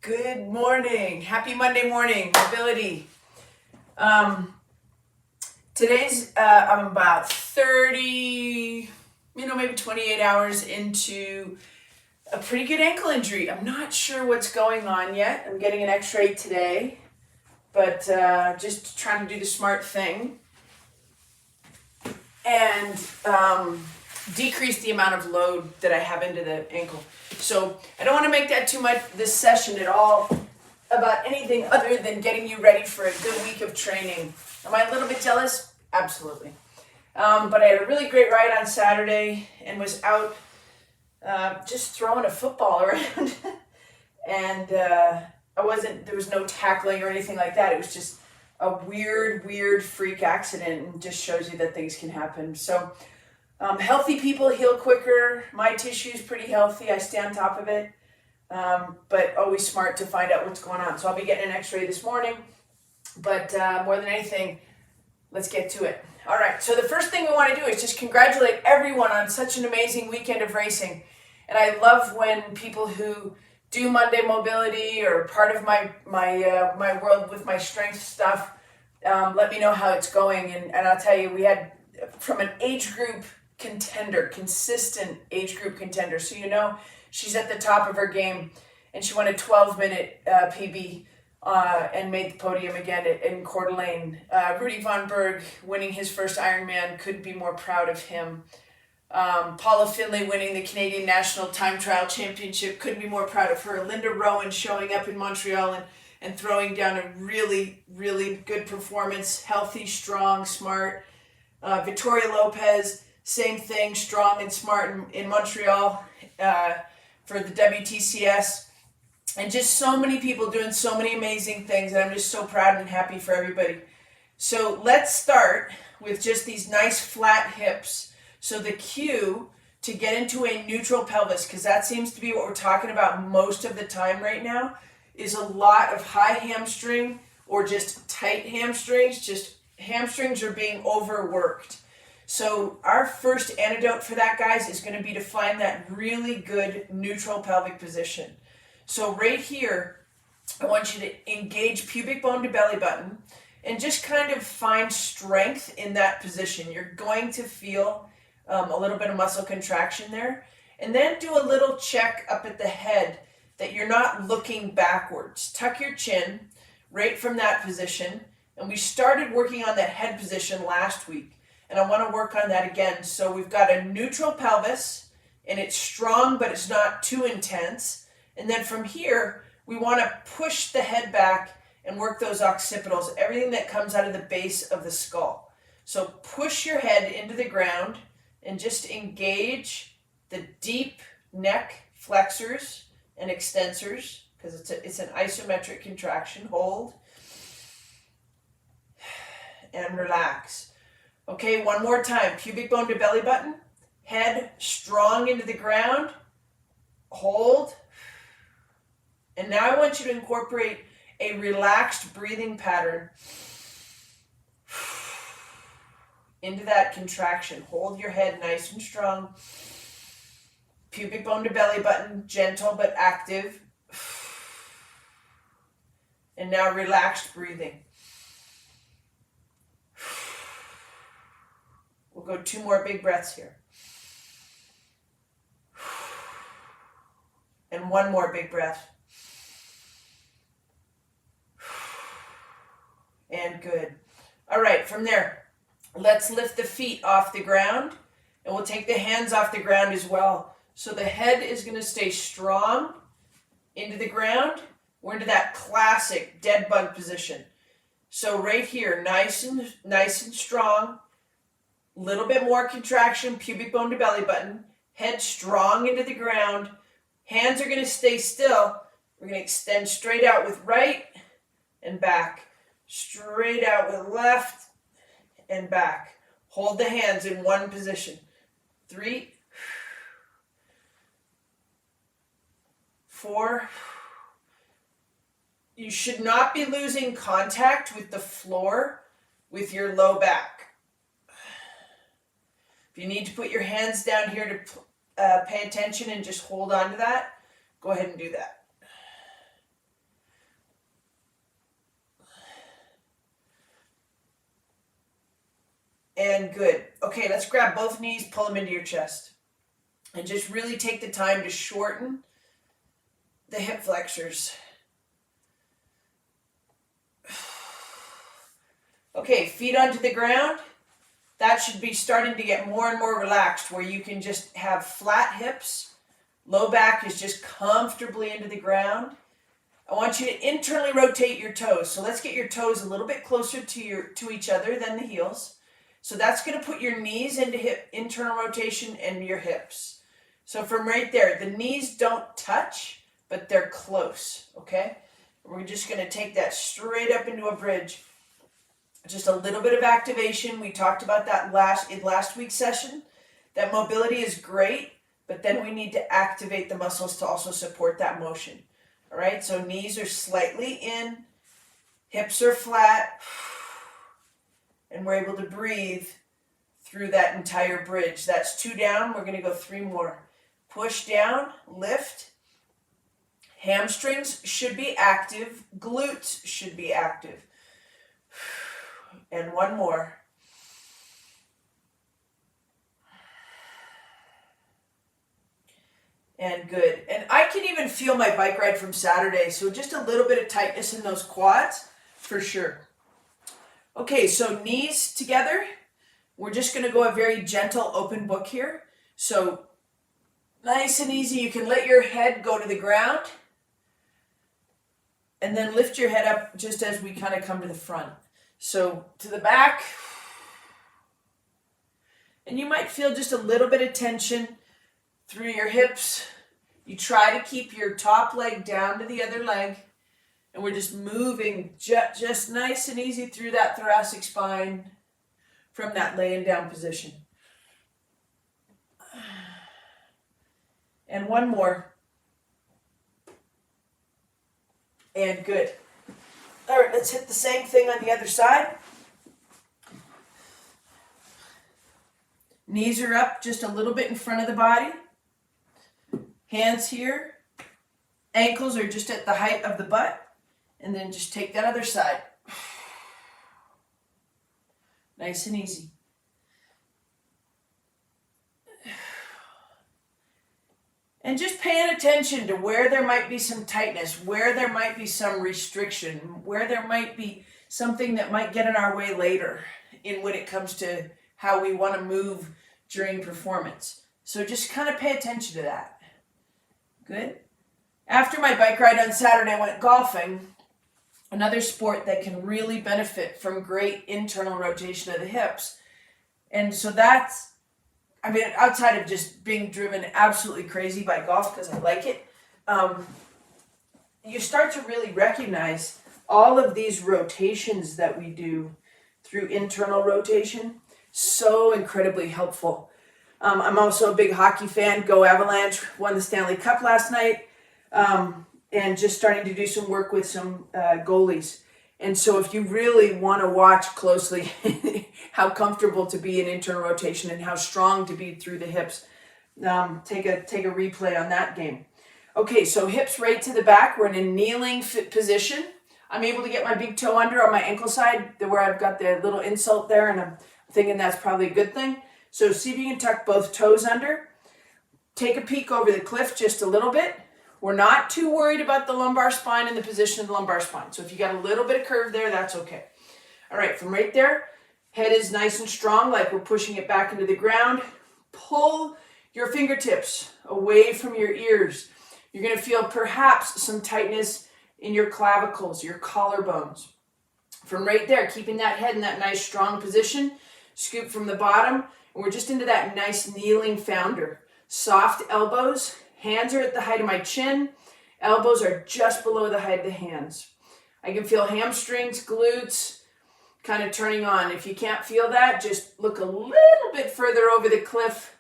Good morning. Happy Monday morning, mobility. Today's, I'm about 30, maybe 28 hours into a pretty good ankle injury. I'm not sure what's going on yet. I'm getting an x-ray today, but just trying to do the smart thing and decrease the amount of load that I have into the ankle. So I don't want to make that too much this session at all about anything other than getting you ready for a good week of training. Am I a little bit jealous? Absolutely. But I had a really great ride on Saturday and was out just throwing a football around. And there was no tackling or anything like that. It was just a weird freak accident, and just shows you that things can happen. So healthy people heal quicker. My tissue's pretty healthy. I stay on top of it. But always smart to find out what's going on. So I'll be getting an x-ray this morning. But more than anything, let's get to it. All right, so the first thing we want to do is just congratulate everyone on such an amazing weekend of racing. And I love when people who do Monday mobility or part of my world with my strength stuff let me know how it's going. And I'll tell you, we had from an age group contender, consistent age group contender. So she's at the top of her game, and she won a 12-minute PB and made the podium again in Coeur d'Alene. Rudy Von Berg winning his first Ironman, couldn't be more proud of him. Paula Finlay winning the Canadian National Time Trial Championship, couldn't be more proud of her. Linda Rowan showing up in Montreal and throwing down a really good performance, healthy, strong, smart. Victoria Lopez, same thing, strong and smart in Montreal for the WTCS. And just so many people doing so many amazing things, and I'm just so proud and happy for everybody. So let's start with just these nice flat hips. So the cue to get into a neutral pelvis, because that seems to be what we're talking about most of the time right now, is a lot of high hamstring or just tight hamstrings. Just hamstrings are being overworked. So our first antidote for that, guys, is going to be to find that really good neutral pelvic position. So right here, I want you to engage pubic bone to belly button and just kind of find strength in that position. You're going to feel a little bit of muscle contraction there. And then do a little check up at the head that you're not looking backwards. Tuck your chin right from that position. And we started working on that head position last week. And I want to work on that again. So we've got a neutral pelvis, and it's strong, but it's not too intense. And then from here, we want to push the head back and work those occipitals, everything that comes out of the base of the skull. So push your head into the ground and just engage the deep neck flexors and extensors, because it's an isometric contraction. Hold and relax. Okay, one more time. Pubic bone to belly button. Head strong into the ground. Hold. And now I want you to incorporate a relaxed breathing pattern into that contraction. Hold your head nice and strong. Pubic bone to belly button, gentle but active. And now relaxed breathing. We'll go 2 more big breaths here. And 1 more big breath. And good. All right, from there, let's lift the feet off the ground, and we'll take the hands off the ground as well. So the head is going to stay strong into the ground. We're into that classic dead bug position. So right here, nice and strong. Little bit more contraction, pubic bone to belly button. Head strong into the ground. Hands are going to stay still. We're going to extend straight out with right and back. Straight out with left and back. Hold the hands in one position. 3, 4. You should not be losing contact with the floor with your low back. If you need to put your hands down here to pay attention and just hold on to that, go ahead and do that. And good. Okay, let's grab both knees, pull them into your chest. And just really take the time to shorten the hip flexors. Okay, feet onto the ground. That should be starting to get more and more relaxed, where you can just have flat hips. Low back is just comfortably into the ground. I want you to internally rotate your toes. So let's get your toes a little bit closer to each other than the heels. So that's going to put your knees into hip internal rotation and your hips. So from right there, the knees don't touch, but they're close, okay? We're just going to take that straight up into a bridge. Just a little bit of activation. We talked about that in last week's session. That mobility is great, but then we need to activate the muscles to also support that motion. All right, so knees are slightly in, hips are flat, and we're able to breathe through that entire bridge. That's 2 down. We're going to go 3 more. Push down, lift. Hamstrings should be active. Glutes should be active. And 1 more. And good. And I can even feel my bike ride from Saturday, so just a little bit of tightness in those quads for sure. Okay, so knees together. We're just going to go a very gentle open book here. So nice and easy. You can let your head go to the ground and then lift your head up just as we kind of come to the front. So to the back. And you might feel just a little bit of tension through your hips. You try to keep your top leg down to the other leg. And we're just moving just nice and easy through that thoracic spine from that laying down position. And 1 more. And good. All right, let's hit the same thing on the other side. Knees are up just a little bit in front of the body. Hands here. Ankles are just at the height of the butt. And then just take that other side. Nice and easy. And just paying attention to where there might be some tightness, where there might be some restriction, where there might be something that might get in our way later when it comes to how we want to move during performance. So just kind of pay attention to that. Good. After my bike ride on Saturday, I went golfing. Another sport that can really benefit from great internal rotation of the hips. And so that's, outside of just being driven absolutely crazy by golf because I like it, you start to really recognize all of these rotations that we do through internal rotation. So incredibly helpful. I'm also a big hockey fan. Go Avalanche, won the Stanley Cup last night. And just starting to do some work with some goalies. And so if you really want to watch closely how comfortable to be in internal rotation and how strong to be through the hips, take a replay on that game. Okay, so hips right to the back. We're in a kneeling position. I'm able to get my big toe under on my ankle side where I've got the little insult there, and I'm thinking that's probably a good thing. So see if you can tuck both toes under. Take a peek over the cliff just a little bit. We're not too worried about the lumbar spine and the position of the lumbar spine. So if you got a little bit of curve there, that's okay. All right, from right there, head is nice and strong, like we're pushing it back into the ground. Pull your fingertips away from your ears. You're going to feel perhaps some tightness in your clavicles, your collarbones. From right there, keeping that head in that nice strong position, scoop from the bottom, and we're just into that nice kneeling founder. Soft elbows. Hands are at the height of my chin. Elbows are just below the height of the hands. I can feel hamstrings, glutes kind of turning on. If you can't feel that, just look a little bit further over the cliff.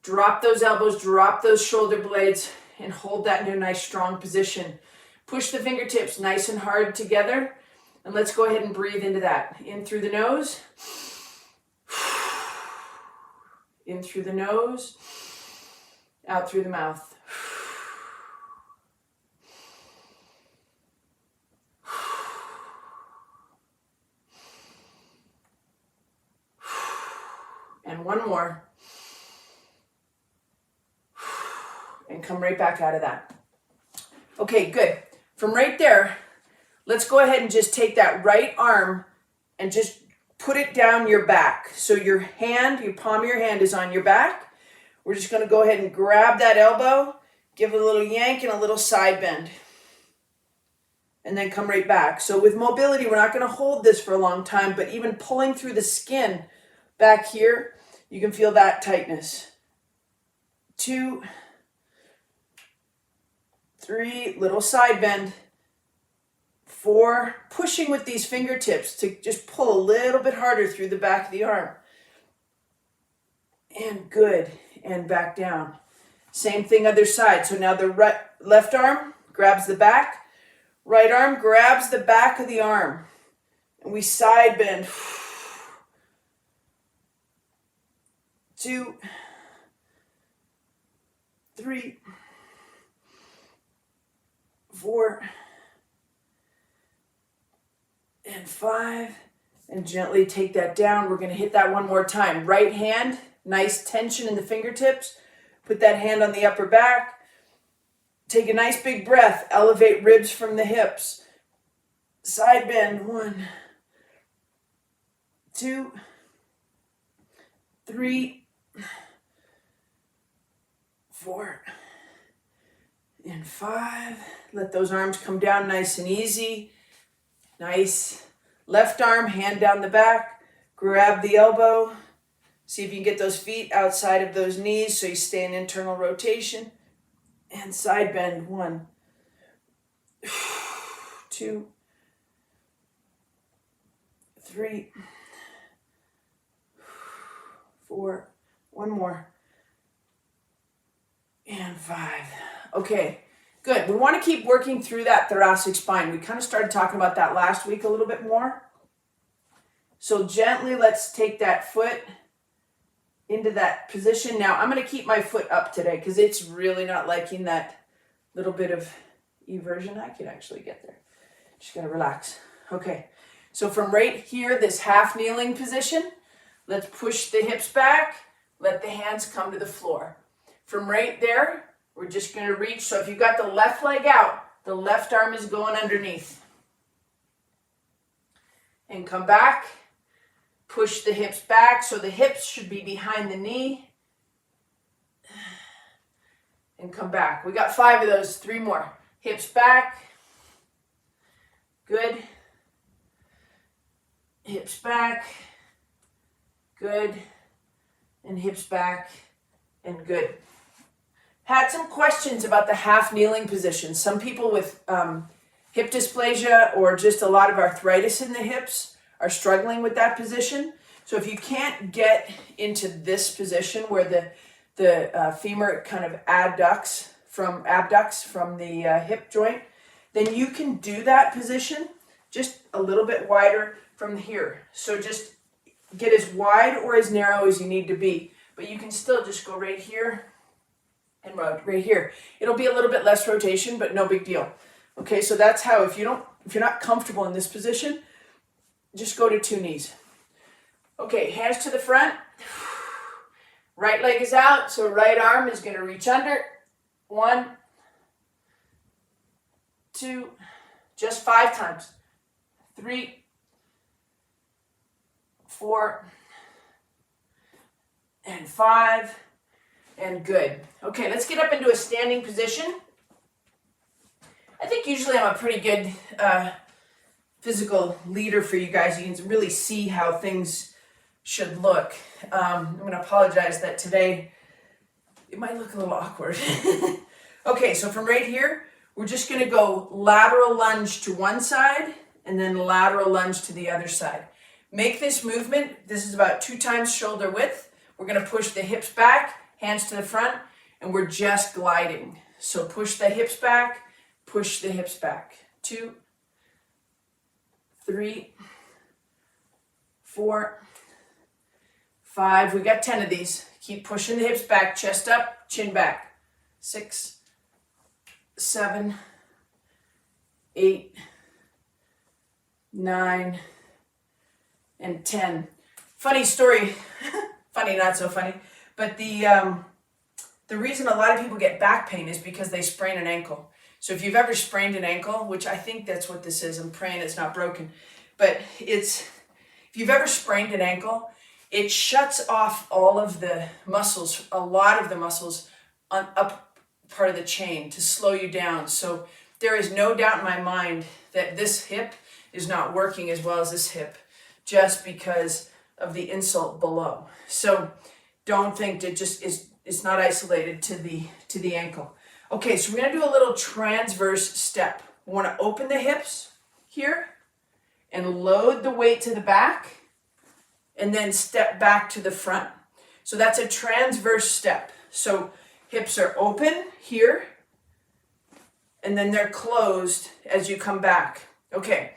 Drop those elbows, drop those shoulder blades, and hold that in a nice strong position. Push the fingertips nice and hard together. And let's go ahead and breathe into that. In through the nose. In through the nose. Out through the mouth. one more. And come right back out of that. Okay, good. From right there, let's go ahead and just take that right arm and just put it down your back. So your hand, your palm of your hand is on your back. We're just going to go ahead and grab that elbow, give it a little yank and a little side bend. And then come right back. So with mobility, we're not going to hold this for a long time, but even pulling through the skin back here, you can feel that tightness. 2, 3, little side bend. 4, pushing with these fingertips to just pull a little bit harder through the back of the arm. And good, and back down. Same thing other side. So now the left arm grabs the back. Right arm grabs the back of the arm. And we side bend. 2, 3, 4, and 5. And gently take that down. We're going to hit that one more time. Right hand, nice tension in the fingertips. Put that hand on the upper back. Take a nice big breath. Elevate ribs from the hips. Side bend. 1, 2, 3, 4, and 5. Let those arms come down nice and easy. Nice. Left arm, hand down the back. Grab the elbow. See if you can get those feet outside of those knees so you stay in internal rotation. And side bend. 1, 2, 3, 4. One more. And 5. Okay, good. We want to keep working through that thoracic spine. We kind of started talking about that last week a little bit more. So gently, let's take that foot into that position. Now, I'm going to keep my foot up today because it's really not liking that little bit of eversion. I can actually get there. Just got to relax. Okay, so from right here, this half kneeling position, let's push the hips back. Let the hands come to the floor. From right there, we're just going to reach. So if you've got the left leg out, the left arm is going underneath. And come back. Push the hips back. So the hips should be behind the knee. And come back. We got 5 of those. 3 more. Hips back. Good. Hips back. Good. And hips back. And good. Had some questions about the half kneeling position. Some people with hip dysplasia or just a lot of arthritis in the hips are struggling with that position. So if you can't get into this position where the femur kind of abducts from the hip joint, then you can do that position just a little bit wider from here. So just get as wide or as narrow as you need to be, but you can still just go right here and right here. It'll be a little bit less rotation, but no big deal. Okay, so that's how, if you're not comfortable in this position, just go to 2 knees. Okay, hands to the front. Right leg is out, so right arm is going to reach under. 1, 2, just 5 times. 3, 4, and 5, and good. Okay, let's get up into a standing position. I think usually I'm a pretty good physical leader for you guys. You can really see how things should look. I'm going to apologize that today it might look a little awkward. Okay, so from right here, we're just going to go lateral lunge to one side and then lateral lunge to the other side. Make this movement. This is about 2 times shoulder width. We're going to push the hips back, hands to the front, and we're just gliding. So push the hips back, push the hips back. 2, 3, 4, 5. We got 10 of these. Keep pushing the hips back, chest up, chin back. 6, 7, 8, 9, and 10. Funny story funny, not so funny. But the reason a lot of people get back pain is because they sprain an ankle. So if you've ever sprained an ankle, which I think that's what this is, I'm praying it's not broken, but if you've ever sprained an ankle, it shuts off all of the muscles, a lot of the muscles on up part of the chain to slow you down. So there is no doubt in my mind that this hip is not working as well as this hip just because of the insult below. So don't think it just is, it's not isolated to the ankle. Okay, so we're gonna do a little transverse step. We wanna open the hips here and load the weight to the back and then step back to the front. So that's a transverse step. So hips are open here and then they're closed as you come back. Okay,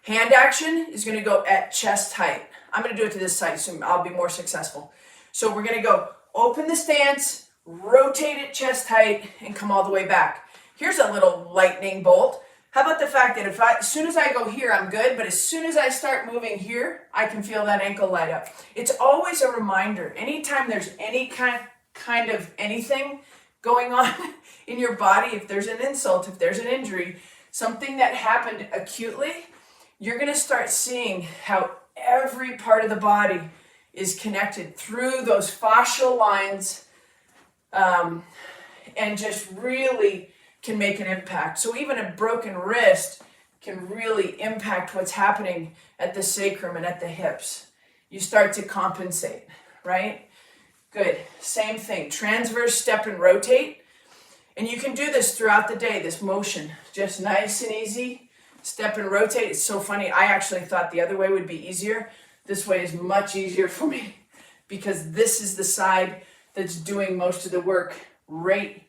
hand action is gonna go at chest height. I'm gonna do it to this side so I'll be more successful. So we're gonna go open the stance, rotate at chest height, and come all the way back. Here's a little lightning bolt. How about the fact that as soon as I go here, I'm good, but as soon as I start moving here, I can feel that ankle light up. It's always a reminder. Anytime there's any kind of anything going on in your body, if there's an insult, if there's an injury, something that happened acutely, you're gonna start seeing how every part of the body is connected through those fascial lines, and just really can make an impact. So even a broken wrist can really impact what's happening at the sacrum and at the hips. You start to compensate, right? Good. Same thing. Transverse step and rotate. And you can do this throughout the day, this motion. Just nice and easy. Step and rotate. It's so funny. I actually thought the other way would be easier. This way is much easier for me because this is the side that's doing most of the work right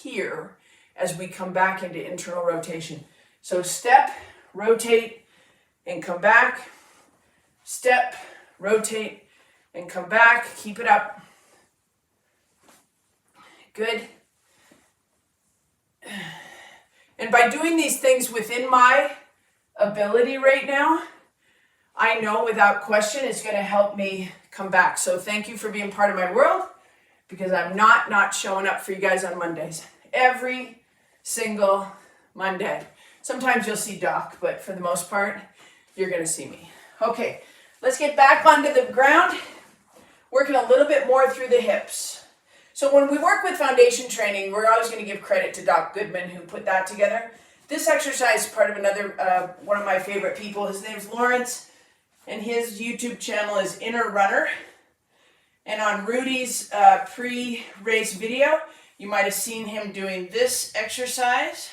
here as we come back into internal rotation. So step, rotate, and come back. Step, rotate, and come back. Keep it up. Good. And by doing these things within my ability right now, I know without question it's going to help me come back. So thank you for being part of my world, because I'm not showing up for you guys on Mondays. Every single Monday. Sometimes you'll see Doc, but for the most part, you're going to see me. Okay, let's get back onto the ground, working a little bit more through the hips. So when we work with foundation training, we're always going to give credit to Doc Goodman, who put that together. This exercise is part of another, one of my favorite people. His name's Lawrence, and his YouTube channel is Inner Runner. And on Rudy's pre-race video, you might have seen him doing this exercise.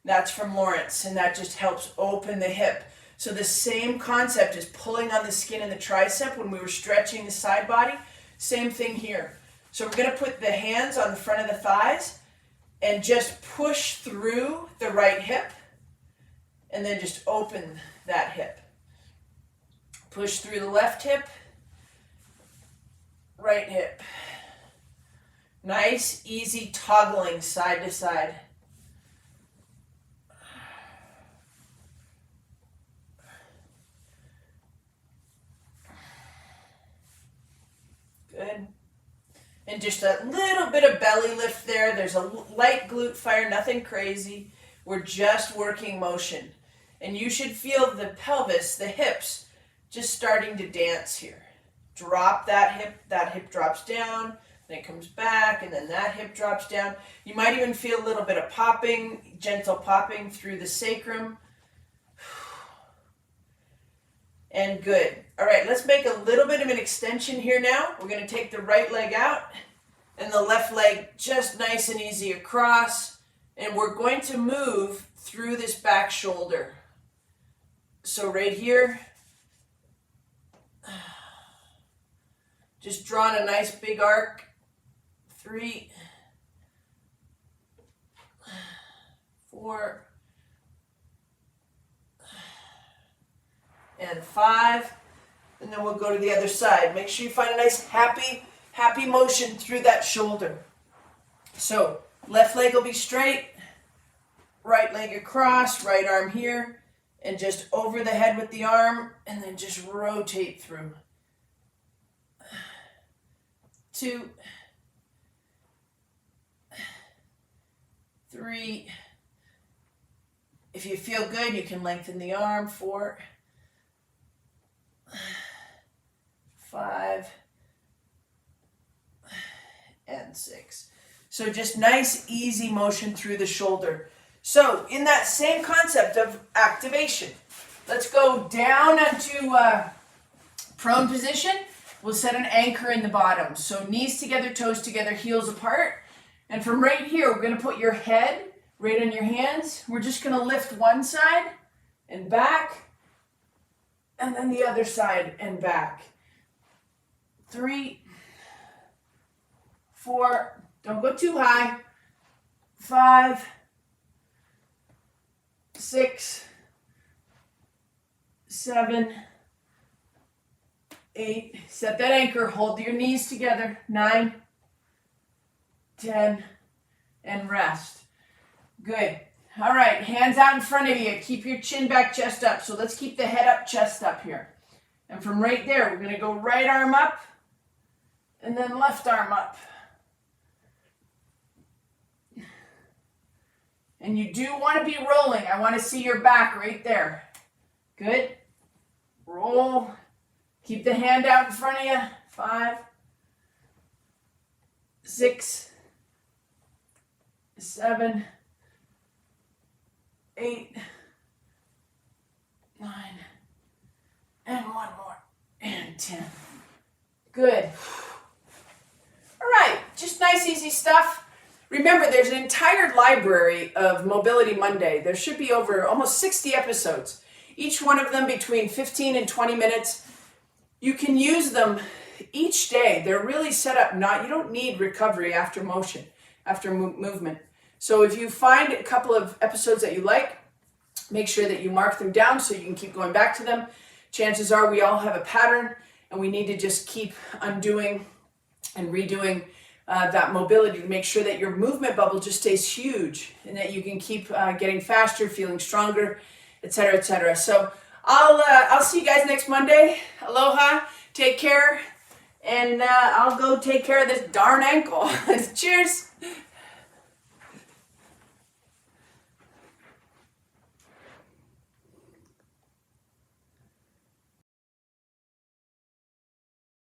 That's from Lawrence, and that just helps open the hip. So the same concept is pulling on the skin in the tricep when we were stretching the side body. Same thing here. So we're going to put the hands on the front of the thighs and just push through the right hip and then just open that hip. Push through the left hip, right hip. Nice, easy toggling side to side. Good. And just a little bit of belly lift there. There's a light glute fire, nothing crazy. We're just working motion. And you should feel the pelvis, the hips, just starting to dance here. Drop that hip drops down, then it comes back, and then that hip drops down. You might even feel a little bit of popping, gentle popping through the sacrum. And good. All right, let's make a little bit of an extension here now. We're going to take the right leg out and the left leg just nice and easy across. And we're going to move through this back shoulder. So right here, just drawing a nice big arc. 3, 4, and 5. And then we'll go to the other side. Make sure you find a nice happy motion through that shoulder. So left leg will be straight, right leg across, right arm here, and just over the head with the arm, and then just rotate through. 2, 3. If you feel good, you can lengthen the arm. 4, 5, and 6. So just nice, easy motion through the shoulder. So in that same concept of activation, let's go down into prone position. We'll set an anchor in the bottom. So knees together, toes together, heels apart. And from right here, we're going to put your head right on your hands. We're just going to lift one side and back, and then the other side and back. 3, 4, don't go too high. 5, 6, 7, 8. Set that anchor. Hold your knees together. 9, 10, and rest. Good. All right, hands out in front of you. Keep your chin back, chest up. So let's keep the head up, chest up here. And from right there, we're going to go right arm up and then left arm up. And you do want to be rolling. I want to see your back right there. Good. Roll. Keep the hand out in front of you. 5, 6, 7, 8, 9, and one more, and 10. Good. All right, just nice, easy stuff. Remember, there's an entire library of Mobility Monday. There should be over almost 60 episodes, each one of them between 15 and 20 minutes. You can use them each day. They're really set up you don't need recovery after motion, after movement. So if you find a couple of episodes that you like, make sure that you mark them down so you can keep going back to them. Chances are we all have a pattern, and we need to just keep undoing and redoing that mobility to make sure that your movement bubble just stays huge and that you can keep getting faster, feeling stronger, etc., etc. So I'll see you guys next Monday. Aloha, take care, and I'll go take care of this darn ankle. Cheers.